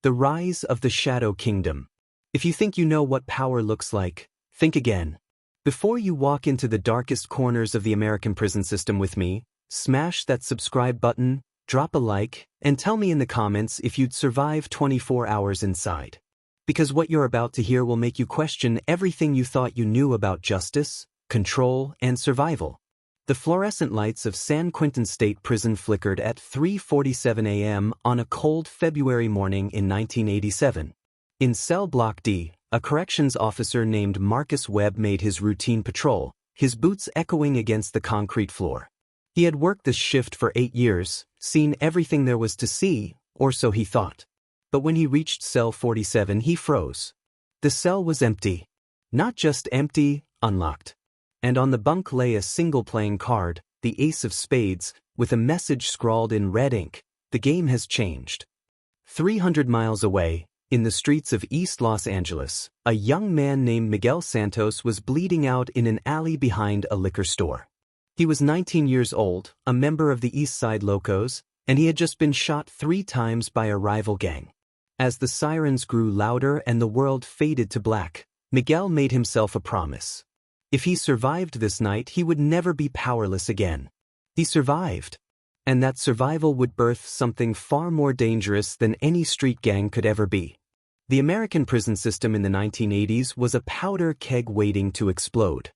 The rise of the Shadow Kingdom. If you think you know what power looks like, think again. Before you walk into the darkest corners of the American prison system with me, smash that subscribe button, drop a like, and tell me in the comments if you'd survive 24 hours inside. Because what you're about to hear will make you question everything you thought you knew about justice, control, and survival. The fluorescent lights of San Quentin State Prison flickered at 3:47 a.m. on a cold February morning in 1987. In Cell Block D, a corrections officer named Marcus Webb made his routine patrol, his boots echoing against the concrete floor. He had worked this shift for 8 years, seen everything there was to see, or so he thought. But when he reached cell 47, he froze. The cell was empty. Not just empty, unlocked. And on the bunk lay a single playing card, the ace of spades, with a message scrawled in red ink: "The game has changed." 300 miles away, in the streets of East Los Angeles, a young man named Miguel Santos was bleeding out in an alley behind a liquor store. He was 19 years old, a member of the East Side Locos, and he had just been shot 3 times by a rival gang. As the sirens grew louder and the world faded to black, Miguel made himself a promise. If he survived this night, he would never be powerless again. He survived. And that survival would birth something far more dangerous than any street gang could ever be. The American prison system in the 1980s was a powder keg waiting to explode.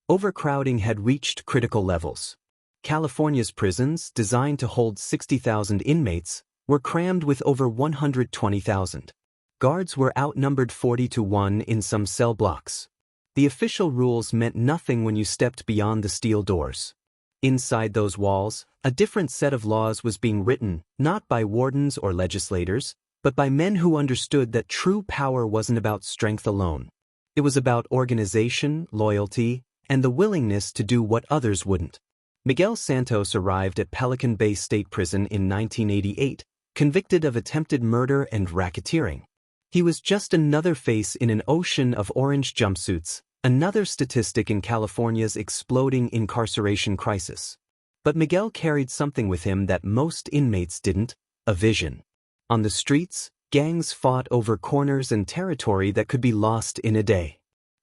Overcrowding had reached critical levels. California's prisons, designed to hold 60,000 inmates, were crammed with over 120,000. Guards were outnumbered 40-1 in some cell blocks. The official rules meant nothing when you stepped beyond the steel doors. Inside those walls, a different set of laws was being written, not by wardens or legislators, but by men who understood that true power wasn't about strength alone. It was about organization, loyalty, and the willingness to do what others wouldn't. Miguel Santos arrived at Pelican Bay State Prison in 1988, convicted of attempted murder and racketeering. He was just another face in an ocean of orange jumpsuits, another statistic in California's exploding incarceration crisis. But Miguel carried something with him that most inmates didn't: a vision. On the streets, gangs fought over corners and territory that could be lost in a day.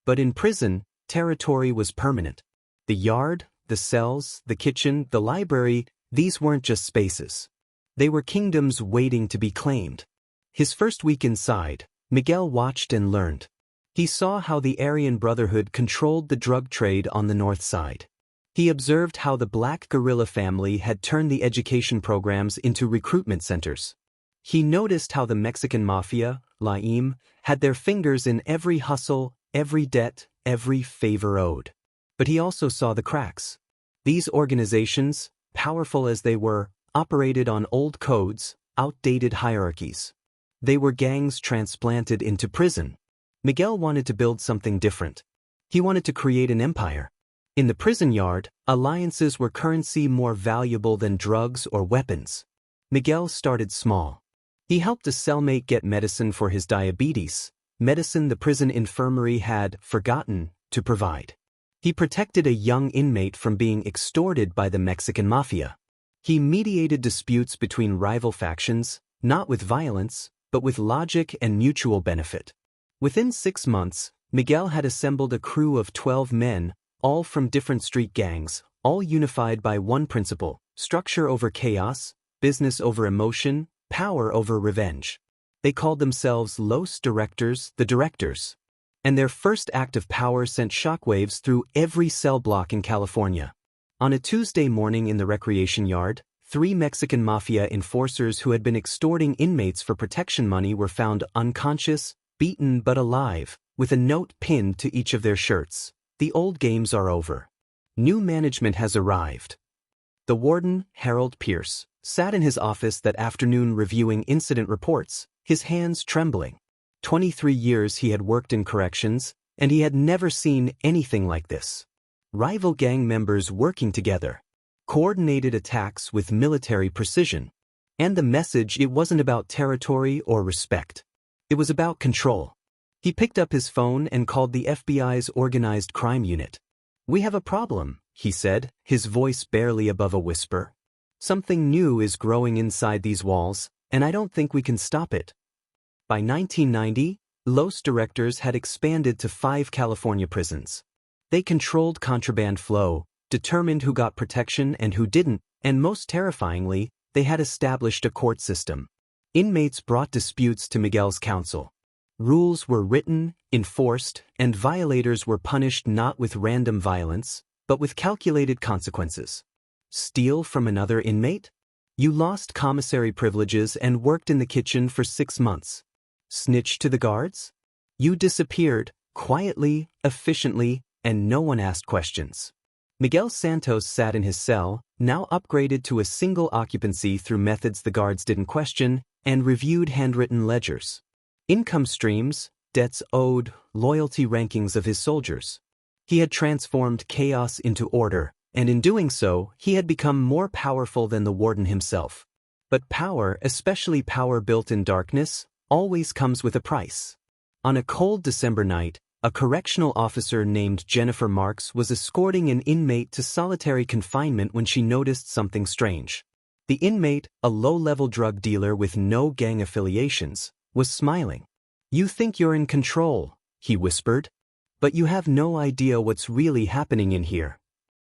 But in prison, territory was permanent. The yard, the cells, the kitchen, the library, these weren't just spaces. They were kingdoms waiting to be claimed. His first week inside, Miguel watched and learned. He saw how the Aryan Brotherhood controlled the drug trade on the north side. He observed how the black guerrilla family had turned the education programs into recruitment centers. He noticed how the Mexican mafia, Laim, had their fingers in every hustle, every debt, every favor owed. But he also saw the cracks. These organizations, powerful as they were, operated on old codes, outdated hierarchies. They were gangs transplanted into prison. Miguel wanted to build something different. He wanted to create an empire. In the prison yard, alliances were currency more valuable than drugs or weapons. Miguel started small. He helped a cellmate get medicine for his diabetes, medicine the prison infirmary had forgotten to provide. He protected a young inmate from being extorted by the Mexican mafia. He mediated disputes between rival factions, not with violence, but with logic and mutual benefit. Within 6 months, Miguel had assembled a crew of 12 men, all from different street gangs, all unified by one principle: structure over chaos, business over emotion, power over revenge. They called themselves Los Directors, the Directors. And their first act of power sent shockwaves through every cell block in California. On a Tuesday morning in the recreation yard, 3 Mexican mafia enforcers who had been extorting inmates for protection money were found unconscious, beaten but alive, with a note pinned to each of their shirts: "The old games are over. New management has arrived." The warden, Harold Pierce, sat in his office that afternoon reviewing incident reports, his hands trembling. 23 years he had worked in corrections, and he had never seen anything like this. Rival gang members working together. Coordinated attacks with military precision. And the message: it wasn't about territory or respect. It was about control. He picked up his phone and called the FBI's Organized Crime Unit. "We have a problem," he said, his voice barely above a whisper. "Something new is growing inside these walls, and I don't think we can stop it." By 1990, Los directors had expanded to 5 California prisons. They controlled contraband flow, determined who got protection and who didn't, and most terrifyingly, they had established a court system. Inmates brought disputes to Miguel's counsel. Rules were written, enforced, and violators were punished not with random violence, but with calculated consequences. Steal from another inmate? You lost commissary privileges and worked in the kitchen for 6 months. Snitch to the guards? You disappeared, quietly, efficiently, and no one asked questions. Miguel Santos sat in his cell, now upgraded to a single occupancy through methods the guards didn't question, and reviewed handwritten ledgers. Income streams, debts owed, loyalty rankings of his soldiers. He had transformed chaos into order, and in doing so, he had become more powerful than the warden himself. But power, especially power built in darkness, always comes with a price. On a cold December night, a correctional officer named Jennifer Marks was escorting an inmate to solitary confinement when she noticed something strange. The inmate, a low-level drug dealer with no gang affiliations, was smiling. "You think you're in control," he whispered, "but you have no idea what's really happening in here."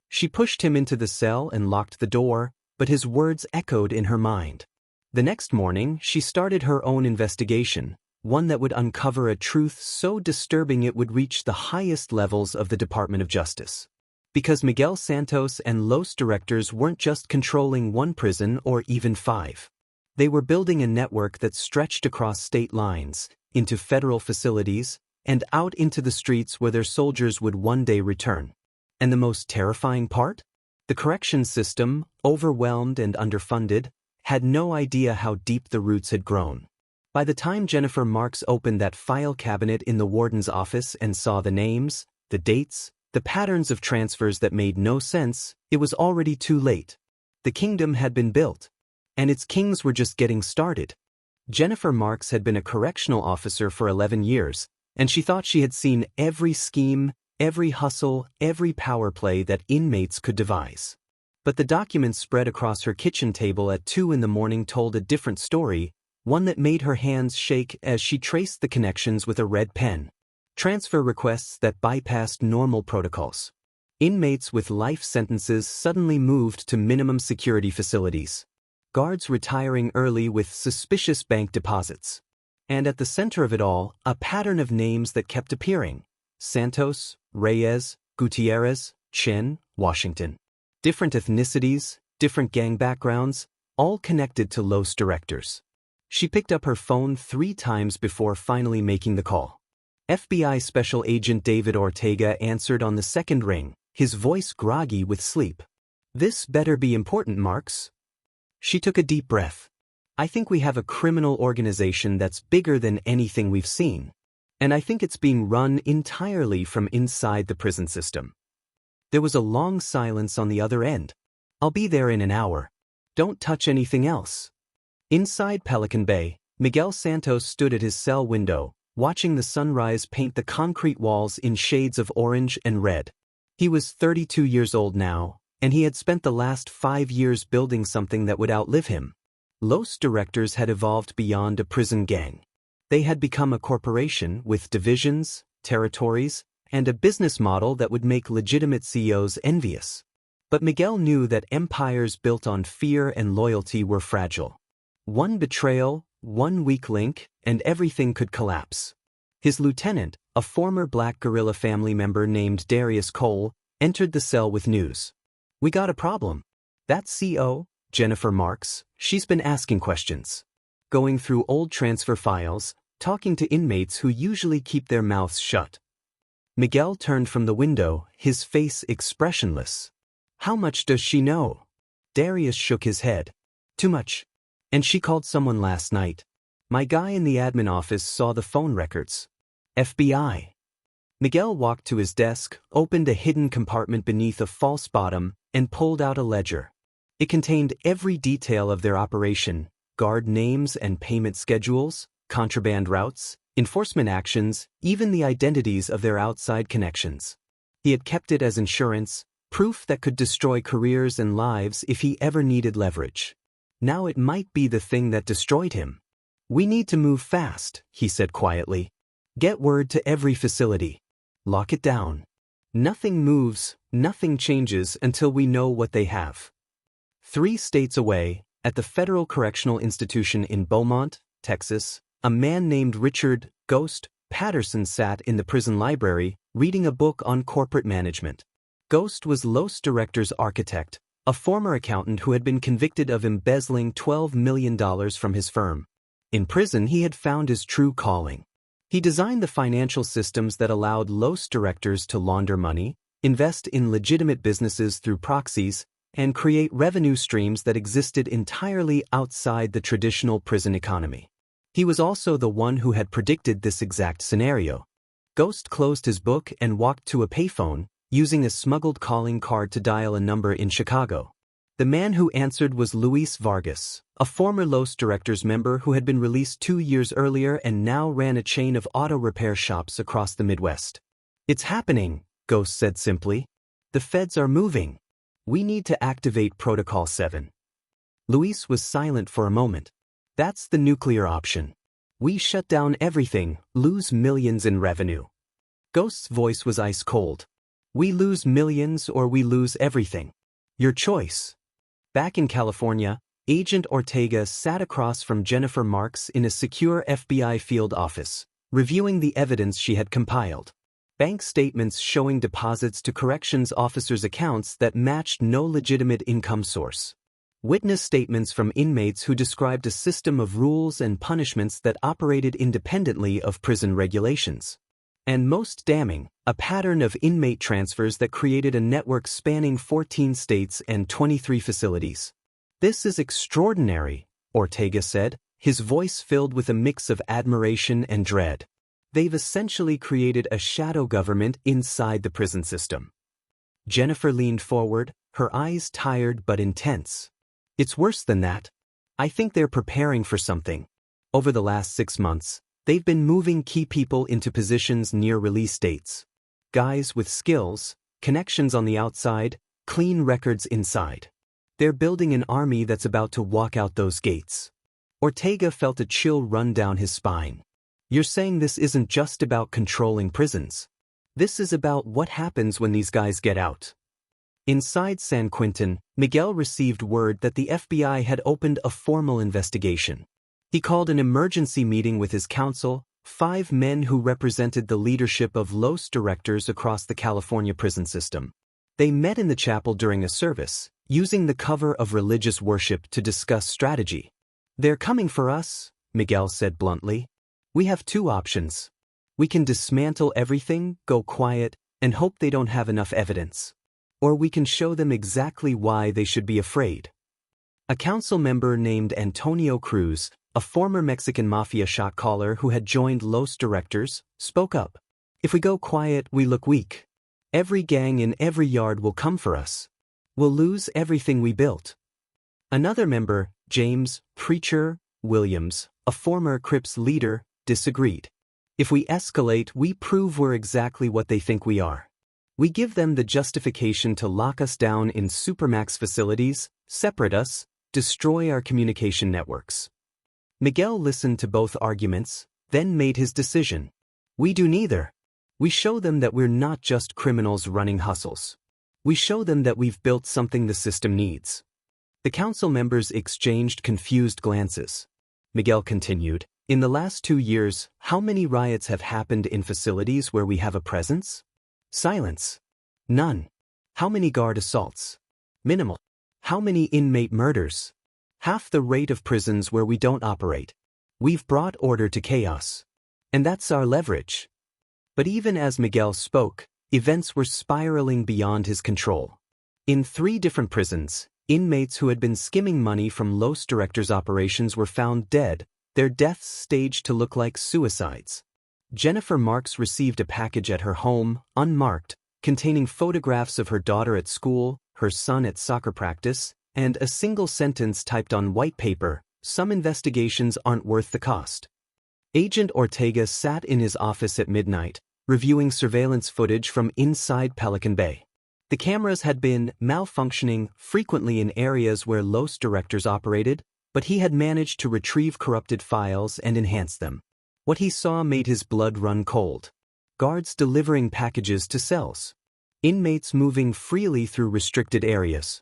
She pushed him into the cell and locked the door, but his words echoed in her mind. The next morning, she started her own investigation, one that would uncover a truth so disturbing it would reach the highest levels of the Department of Justice. Because Miguel Santos and Los directors weren't just controlling one prison or even 5. They were building a network that stretched across state lines, into federal facilities, and out into the streets where their soldiers would one day return. And the most terrifying part? The corrections system, overwhelmed and underfunded, had no idea how deep the roots had grown. By the time Jennifer Marks opened that file cabinet in the warden's office and saw the names, the dates, the patterns of transfers that made no sense, it was already too late. The kingdom had been built, and its kings were just getting started. Jennifer Marks had been a correctional officer for 11 years, and she thought she had seen every scheme, every hustle, every power play that inmates could devise. But the documents spread across her kitchen table at 2 in the morning told a different story, one that made her hands shake as she traced the connections with a red pen. Transfer requests that bypassed normal protocols. Inmates with life sentences suddenly moved to minimum security facilities. Guards retiring early with suspicious bank deposits. And at the center of it all, a pattern of names that kept appearing. Santos, Reyes, Gutierrez, Chen, Washington. Different ethnicities, different gang backgrounds, all connected to Los directors. She picked up her phone 3 times before finally making the call. FBI Special Agent David Ortega answered on the second ring, his voice groggy with sleep. "This better be important, Marks." She took a deep breath. "I think we have a criminal organization that's bigger than anything we've seen. And I think it's being run entirely from inside the prison system." There was a long silence on the other end. "I'll be there in an hour. Don't touch anything else." Inside Pelican Bay, Miguel Santos stood at his cell window, watching the sunrise paint the concrete walls in shades of orange and red. He was 32 years old now, and he had spent the last 5 years building something that would outlive him. Los directors had evolved beyond a prison gang. They had become a corporation with divisions, territories, and a business model that would make legitimate CEOs envious. But Miguel knew that empires built on fear and loyalty were fragile. One betrayal, one weak link, and everything could collapse. His lieutenant, a former black guerrilla family member named Darius Cole, entered the cell with news. "We got a problem. That CO, Jennifer Marks, she's been asking questions. Going through old transfer files, talking to inmates who usually keep their mouths shut." Miguel turned from the window, his face expressionless. "How much does she know?" Darius shook his head. "Too much. And she called someone last night. My guy in the admin office saw the phone records. FBI." Miguel walked to his desk, opened a hidden compartment beneath a false bottom, and pulled out a ledger. It contained every detail of their operation, guard names and payment schedules, contraband routes, enforcement actions, even the identities of their outside connections. He had kept it as insurance, proof that could destroy careers and lives if he ever needed leverage. Now it might be the thing that destroyed him. "We need to move fast," he said quietly. "Get word to every facility. Lock it down. Nothing moves, nothing changes until we know what they have." 3 states away, at the Federal Correctional Institution in Beaumont, Texas, a man named Richard "Ghost" Patterson sat in the prison library, reading a book on corporate management. Ghost was Los Director's architect, a former accountant who had been convicted of embezzling $12 million from his firm. In prison, he had found his true calling. He designed the financial systems that allowed Los Directors to launder money, invest in legitimate businesses through proxies, and create revenue streams that existed entirely outside the traditional prison economy. He was also the one who had predicted this exact scenario. Ghost closed his book and walked to a payphone, using a smuggled calling card to dial a number in Chicago. The man who answered was Luis Vargas, a former Los Directors member who had been released 2 years earlier and now ran a chain of auto repair shops across the Midwest. "It's happening," Ghost said simply. "The feds are moving. We need to activate Protocol 7. Luis was silent for a moment. "That's the nuclear option. We shut down everything, lose millions in revenue." Ghost's voice was ice cold. "We lose millions or we lose everything. Your choice." Back in California, Agent Ortega sat across from Jennifer Marks in a secure FBI field office, reviewing the evidence she had compiled. Bank statements showing deposits to corrections officers' accounts that matched no legitimate income source. Witness statements from inmates who described a system of rules and punishments that operated independently of prison regulations. And most damning, a pattern of inmate transfers that created a network spanning 14 states and 23 facilities. "This is extraordinary," Ortega said, his voice filled with a mix of admiration and dread. "They've essentially created a shadow government inside the prison system." Jennifer leaned forward, her eyes tired but intense. "It's worse than that. I think they're preparing for something. Over the last 6 months, they've been moving key people into positions near release dates. Guys with skills, connections on the outside, clean records inside. They're building an army that's about to walk out those gates." Ortega felt a chill run down his spine. "You're saying this isn't just about controlling prisons. This is about what happens when these guys get out." Inside San Quentin, Miguel received word that the FBI had opened a formal investigation. He called an emergency meeting with his counsel, 5 men who represented the leadership of Los Directors across the California prison system. They met in the chapel during a service, using the cover of religious worship to discuss strategy. "They're coming for us," Miguel said bluntly. "We have 2 options. We can dismantle everything, go quiet, and hope they don't have enough evidence. Or we can show them exactly why they should be afraid." A council member named Antonio Cruz, a former Mexican mafia shot caller who had joined Los Directors, spoke up. "If we go quiet, we look weak. Every gang in every yard will come for us. We'll lose everything we built." Another member, James "Preacher" Williams, a former Crips leader, disagreed. "If we escalate, we prove we're exactly what they think we are. We give them the justification to lock us down in supermax facilities, separate us, destroy our communication networks." Miguel listened to both arguments, then made his decision. "We do neither. We show them that we're not just criminals running hustles. We show them that we've built something the system needs." The council members exchanged confused glances. Miguel continued, "In the last 2 years, how many riots have happened in facilities where we have a presence? Silence. None. How many guard assaults? Minimal. How many inmate murders? Half the rate of prisons where we don't operate. We've brought order to chaos. And that's our leverage." But even as Miguel spoke, events were spiraling beyond his control. In 3 different prisons, inmates who had been skimming money from Los Directors operations were found dead, their deaths staged to look like suicides. Jennifer Marks received a package at her home, unmarked, containing photographs of her daughter at school, her son at soccer practice, and a single sentence typed on white paper: "Some investigations aren't worth the cost." Agent Ortega sat in his office at midnight, reviewing surveillance footage from inside Pelican Bay. The cameras had been malfunctioning frequently in areas where Los Directors operated, but he had managed to retrieve corrupted files and enhance them. What he saw made his blood run cold. Guards delivering packages to cells. Inmates moving freely through restricted areas.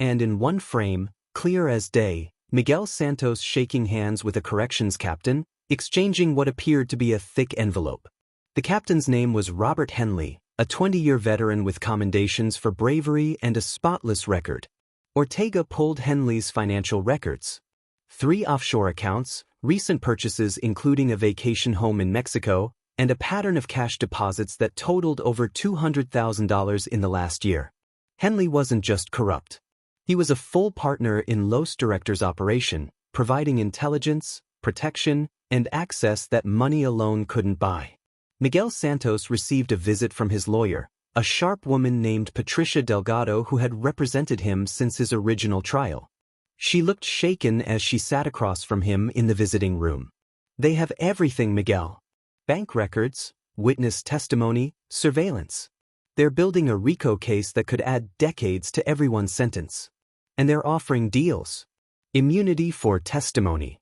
And in one frame, clear as day, Miguel Santos shaking hands with a corrections captain, exchanging what appeared to be a thick envelope. The captain's name was Robert Henley, a 20-year veteran with commendations for bravery and a spotless record. Ortega pulled Henley's financial records. 3 offshore accounts, recent purchases including a vacation home in Mexico, and a pattern of cash deposits that totaled over $200,000 in the last year. Henley wasn't just corrupt. He was a full partner in Los Directors' operation, providing intelligence, protection, and access that money alone couldn't buy. Miguel Santos received a visit from his lawyer, a sharp woman named Patricia Delgado who had represented him since his original trial. She looked shaken as she sat across from him in the visiting room. "They have everything, Miguel. Bank records, witness testimony, surveillance. They're building a RICO case that could add decades to everyone's sentence. And they're offering deals. Immunity for testimony."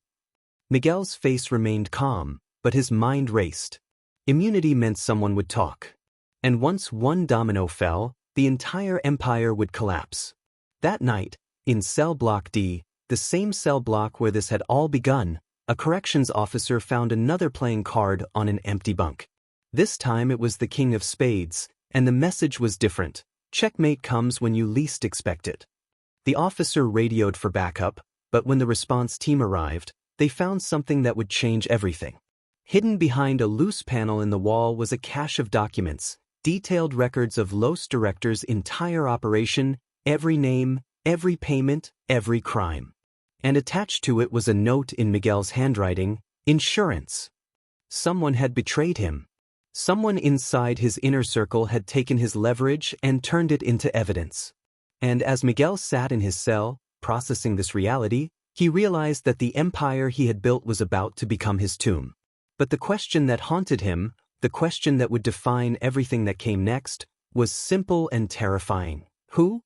Miguel's face remained calm, but his mind raced. Immunity meant someone would talk. And once one domino fell, the entire empire would collapse. That night, in cell block D, the same cell block where this had all begun, a corrections officer found another playing card on an empty bunk. This time it was the King of Spades, and the message was different. Checkmate comes when you least expect it. The officer radioed for backup, but when the response team arrived, they found something that would change everything. Hidden behind a loose panel in the wall was a cache of documents, detailed records of Los Directors' entire operation, every name, every payment, every crime. And attached to it was a note in Miguel's handwriting: insurance. Someone had betrayed him. Someone inside his inner circle had taken his leverage and turned it into evidence. And as Miguel sat in his cell, processing this reality, he realized that the empire he had built was about to become his tomb. But the question that haunted him, the question that would define everything that came next, was simple and terrifying. Who?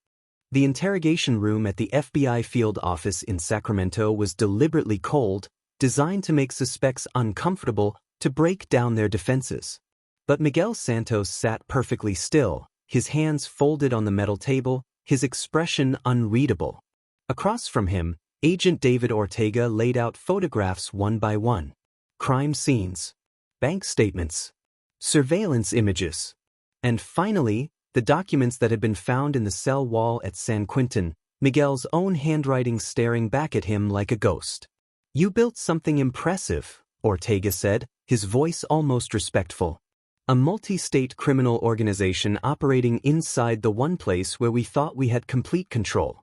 The interrogation room at the FBI field office in Sacramento was deliberately cold, designed to make suspects uncomfortable, to break down their defenses. But Miguel Santos sat perfectly still, his hands folded on the metal table, his expression unreadable. Across from him, Agent David Ortega laid out photographs one by one. Crime scenes, bank statements, surveillance images, and finally, the documents that had been found in the cell wall at San Quintin, Miguel's own handwriting staring back at him like a ghost. "You built something impressive," Ortega said, his voice almost respectful. "A multi-state criminal organization operating inside the one place where we thought we had complete control.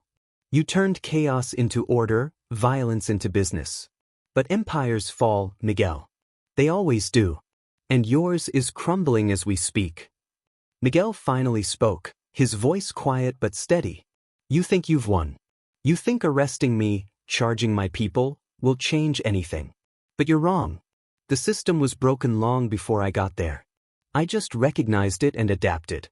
You turned chaos into order, violence into business. But empires fall, Miguel. They always do. And yours is crumbling as we speak." Miguel finally spoke, his voice quiet but steady. "You think you've won. You think arresting me, charging my people, will change anything. But you're wrong. The system was broken long before I got there. I just recognized it and adapted."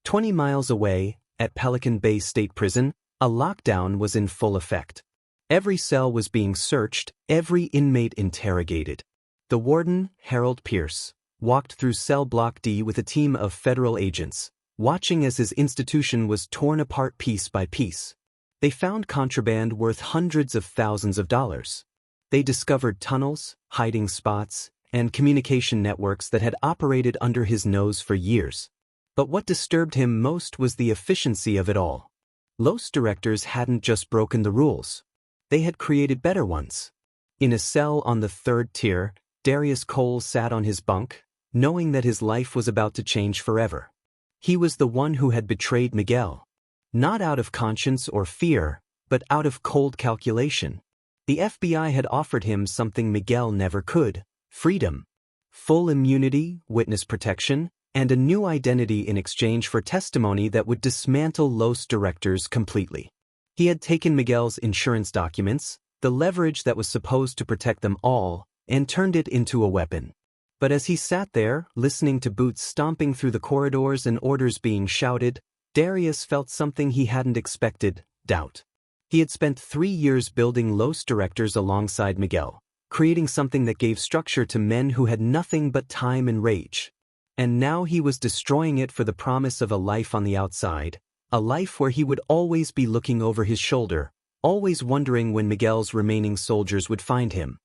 20 miles away, at Pelican Bay State Prison, a lockdown was in full effect. Every cell was being searched, every inmate interrogated. The warden, Harold Pierce, walked through cell block D with a team of federal agents, watching as his institution was torn apart piece by piece. They found contraband worth hundreds of thousands of dollars. They discovered tunnels, hiding spots, and communication networks that had operated under his nose for years. But what disturbed him most was the efficiency of it all. Los Directors hadn't just broken the rules. They had created better ones. In a cell on the 3rd tier, Darius Cole sat on his bunk, knowing that his life was about to change forever. He was the one who had betrayed Miguel. Not out of conscience or fear, but out of cold calculation. The FBI had offered him something Miguel never could: freedom. Full immunity, witness protection, and a new identity in exchange for testimony that would dismantle Los Directors completely. He had taken Miguel's insurance documents, the leverage that was supposed to protect them all, and turned it into a weapon. But as he sat there, listening to boots stomping through the corridors and orders being shouted, Darius felt something he hadn't expected: doubt. He had spent 3 years building Los Directors alongside Miguel, creating something that gave structure to men who had nothing but time and rage. And now he was destroying it for the promise of a life on the outside, a life where he would always be looking over his shoulder, always wondering when Miguel's remaining soldiers would find him.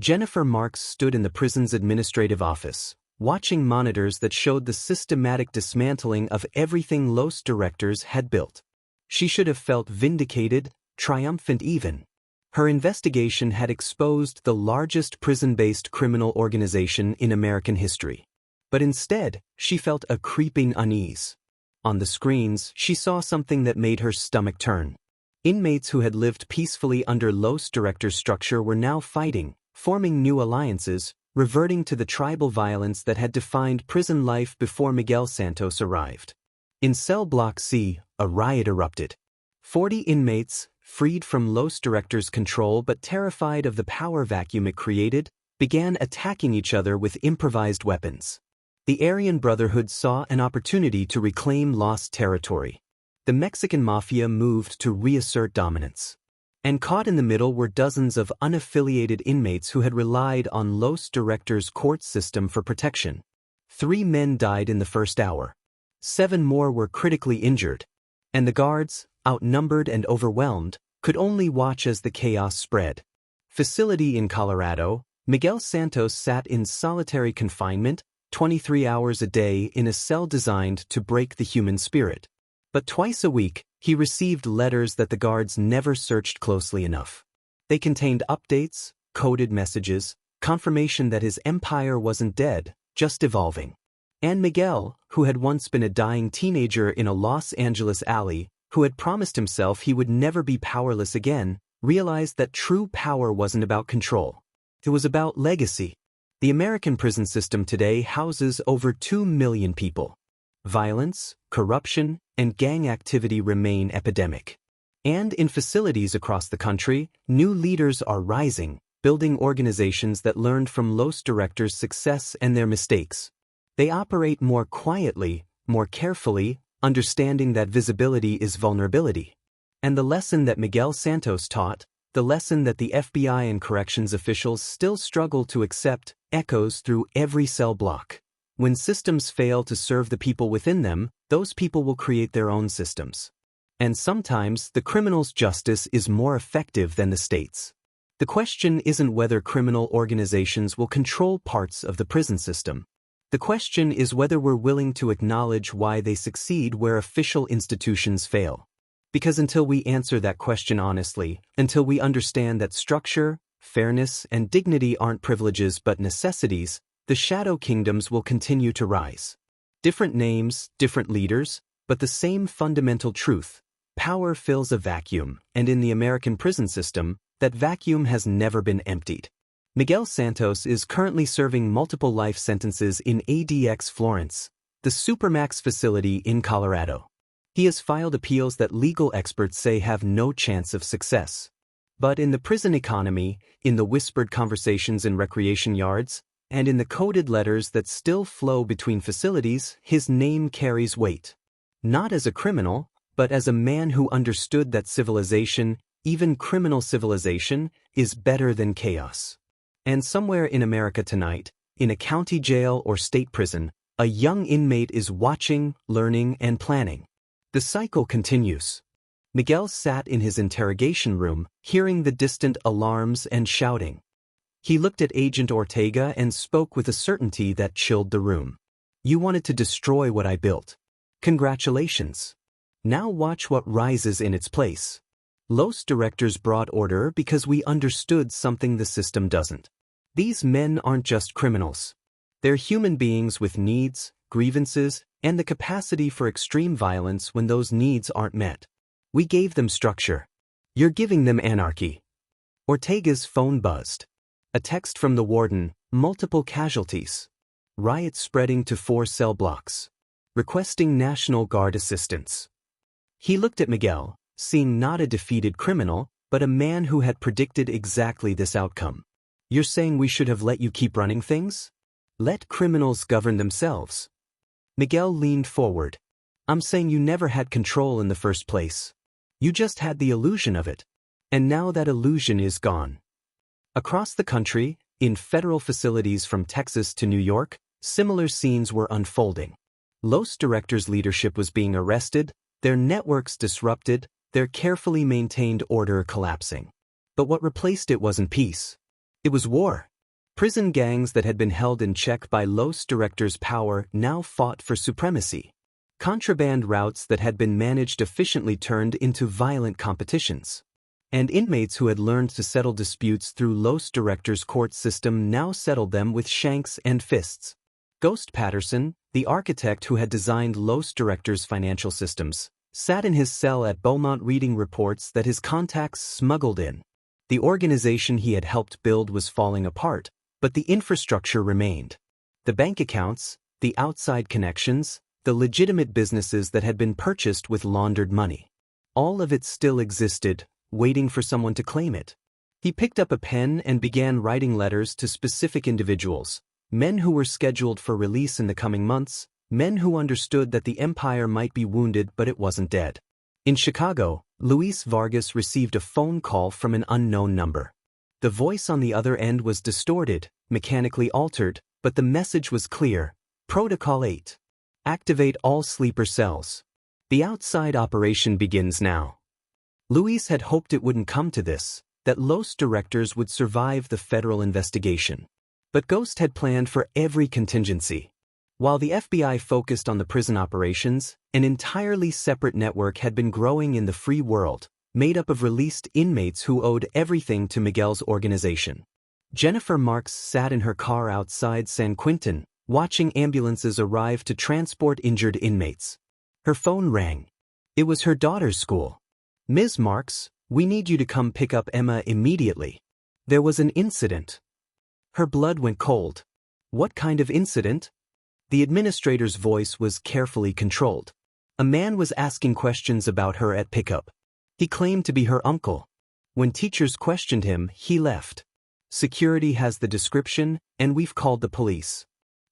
Jennifer Marks stood in the prison's administrative office, watching monitors that showed the systematic dismantling of everything Los Directors had built. She should have felt vindicated, triumphant even. Her investigation had exposed the largest prison-based criminal organization in American history. But instead, she felt a creeping unease. On the screens, she saw something that made her stomach turn. Inmates who had lived peacefully under Los Directors' structure were now fighting, forming new alliances, reverting to the tribal violence that had defined prison life before Miguel Santos arrived. In cell block C, a riot erupted. 40 inmates, freed from Los Directors' control but terrified of the power vacuum it created, began attacking each other with improvised weapons. The Aryan Brotherhood saw an opportunity to reclaim lost territory. The Mexican Mafia moved to reassert dominance. And caught in the middle were dozens of unaffiliated inmates who had relied on Los Directors' court system for protection. 3 men died in the first hour. 7 more were critically injured. And the guards, outnumbered and overwhelmed, could only watch as the chaos spread. Facility in Colorado, Miguel Santos sat in solitary confinement, 23 hours a day in a cell designed to break the human spirit. But twice a week, he received letters that the guards never searched closely enough. They contained updates, coded messages, confirmation that his empire wasn't dead, just evolving. And Miguel, who had once been a dying teenager in a Los Angeles alley, who had promised himself he would never be powerless again, realized that true power wasn't about control. It was about legacy. The American prison system today houses over 2 million people. Violence, corruption, and gang activity remain epidemic. And in facilities across the country, new leaders are rising, building organizations that learned from Los Directors' success and their mistakes. They operate more quietly, more carefully, understanding that visibility is vulnerability. And the lesson that Miguel Santos taught, the lesson that the FBI and corrections officials still struggle to accept, echoes through every cell block. When systems fail to serve the people within them, those people will create their own systems. And sometimes, the criminal's justice is more effective than the state's. The question isn't whether criminal organizations will control parts of the prison system. The question is whether we're willing to acknowledge why they succeed where official institutions fail. Because until we answer that question honestly, until we understand that structure, fairness, and dignity aren't privileges but necessities, the shadow kingdoms will continue to rise. Different names, different leaders, but the same fundamental truth. Power fills a vacuum, and in the American prison system, that vacuum has never been emptied. Miguel Santos is currently serving multiple life sentences in ADX Florence, the Supermax facility in Colorado. He has filed appeals that legal experts say have no chance of success. But in the prison economy, in the whispered conversations in recreation yards, and in the coded letters that still flow between facilities, his name carries weight. Not as a criminal, but as a man who understood that civilization, even criminal civilization, is better than chaos. And somewhere in America tonight, in a county jail or state prison, a young inmate is watching, learning, and planning. The cycle continues. Miguel sat in his interrogation room, hearing the distant alarms and shouting. He looked at Agent Ortega and spoke with a certainty that chilled the room. You wanted to destroy what I built. Congratulations. Now watch what rises in its place. Los Directors brought order because we understood something the system doesn't. These men aren't just criminals. They're human beings with needs, grievances, and the capacity for extreme violence when those needs aren't met. We gave them structure. You're giving them anarchy. Ortega's phone buzzed. A text from the warden, multiple casualties. Riots spreading to 4 cell blocks. Requesting National Guard assistance. He looked at Miguel, seeing not a defeated criminal, but a man who had predicted exactly this outcome. You're saying we should have let you keep running things? Let criminals govern themselves. Miguel leaned forward. I'm saying you never had control in the first place. You just had the illusion of it. And now that illusion is gone. Across the country, in federal facilities from Texas to New York, similar scenes were unfolding. Los Directors' leadership was being arrested, their networks disrupted, their carefully maintained order collapsing. But what replaced it wasn't peace. It was war. Prison gangs that had been held in check by Los Directors' power now fought for supremacy. Contraband routes that had been managed efficiently turned into violent competitions. And inmates who had learned to settle disputes through Los Directors' court system now settled them with shanks and fists. Ghost Patterson, the architect who had designed Los Directors' financial systems, sat in his cell at Beaumont reading reports that his contacts smuggled in. The organization he had helped build was falling apart, but the infrastructure remained. The bank accounts, the outside connections, the legitimate businesses that had been purchased with laundered money. All of it still existed, waiting for someone to claim it. He picked up a pen and began writing letters to specific individuals, men who were scheduled for release in the coming months, men who understood that the empire might be wounded but it wasn't dead. In Chicago, Luis Vargas received a phone call from an unknown number. The voice on the other end was distorted, mechanically altered, but the message was clear. Protocol 8. Activate all sleeper cells. The outside operation begins now. Luis had hoped it wouldn't come to this, that Los Directors would survive the federal investigation. But Ghost had planned for every contingency. While the FBI focused on the prison operations, an entirely separate network had been growing in the free world, made up of released inmates who owed everything to Miguel's organization. Jennifer Marks sat in her car outside San Quentin, watching ambulances arrive to transport injured inmates. Her phone rang. It was her daughter's school. "Ms. Marks, we need you to come pick up Emma immediately. There was an incident." Her blood went cold. What kind of incident? The administrator's voice was carefully controlled. A man was asking questions about her at pickup. He claimed to be her uncle. When teachers questioned him, he left. "Security has the description, and we've called the police."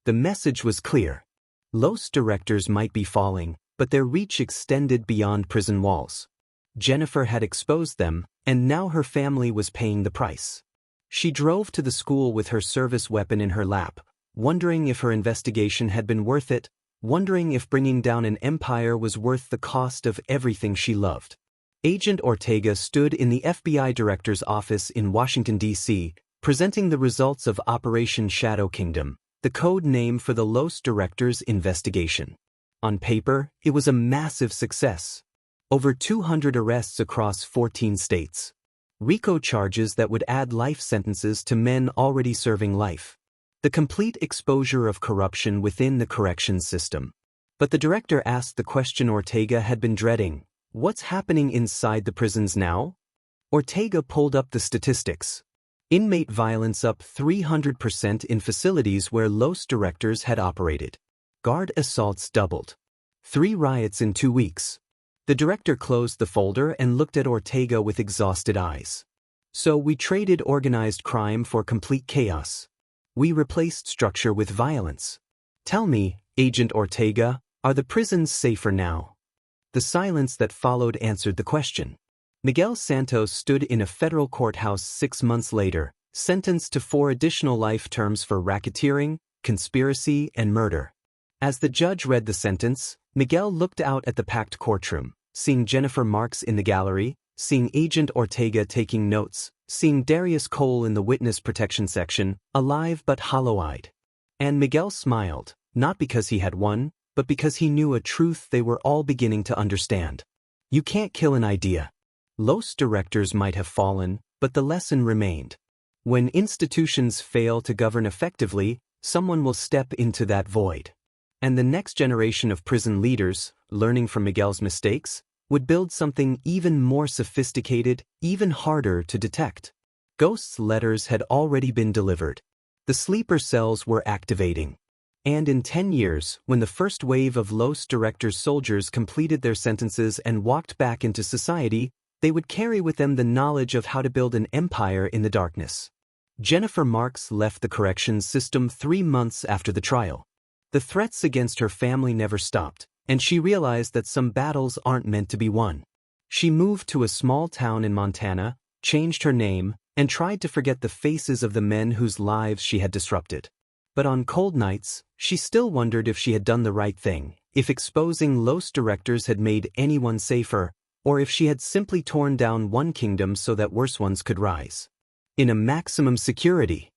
The message was clear. Los Directors might be falling, but their reach extended beyond prison walls. Jennifer had exposed them, and now her family was paying the price. She drove to the school with her service weapon in her lap, wondering if her investigation had been worth it, wondering if bringing down an empire was worth the cost of everything she loved. Agent Ortega stood in the FBI director's office in Washington, D.C., presenting the results of Operation Shadow Kingdom, the code name for the Los Directors investigation. On paper, it was a massive success. Over 200 arrests across 14 states. RICO charges that would add life sentences to men already serving life. The complete exposure of corruption within the corrections system. But the director asked the question Ortega had been dreading: what's happening inside the prisons now? Ortega pulled up the statistics. Inmate violence up 300% in facilities where Los Directors had operated. Guard assaults doubled. 3 riots in 2 weeks. The director closed the folder and looked at Ortega with exhausted eyes. "So we traded organized crime for complete chaos. We replaced structure with violence. Tell me, Agent Ortega, are the prisons safer now?" The silence that followed answered the question. Miguel Santos stood in a federal courthouse 6 months later, sentenced to 4 additional life terms for racketeering, conspiracy, and murder. As the judge read the sentence, Miguel looked out at the packed courtroom, seeing Jennifer Marks in the gallery, seeing Agent Ortega taking notes, seeing Darius Cole in the witness protection section, alive but hollow-eyed. And Miguel smiled, not because he had won, but because he knew a truth they were all beginning to understand. You can't kill an idea. Los Directors might have fallen, but the lesson remained. When institutions fail to govern effectively, someone will step into that void. And the next generation of prison leaders, learning from Miguel's mistakes, would build something even more sophisticated, even harder to detect. Ghost's letters had already been delivered. The sleeper cells were activating. And in 10 years, when the first wave of Los Directors soldiers completed their sentences and walked back into society, they would carry with them the knowledge of how to build an empire in the darkness. Jennifer Marks left the corrections system 3 months after the trial. The threats against her family never stopped, and she realized that some battles aren't meant to be won. She moved to a small town in Montana, changed her name, and tried to forget the faces of the men whose lives she had disrupted. But on cold nights, she still wondered if she had done the right thing, if exposing Los directors had made anyone safer, or if she had simply torn down one kingdom so that worse ones could rise. In a maximum security,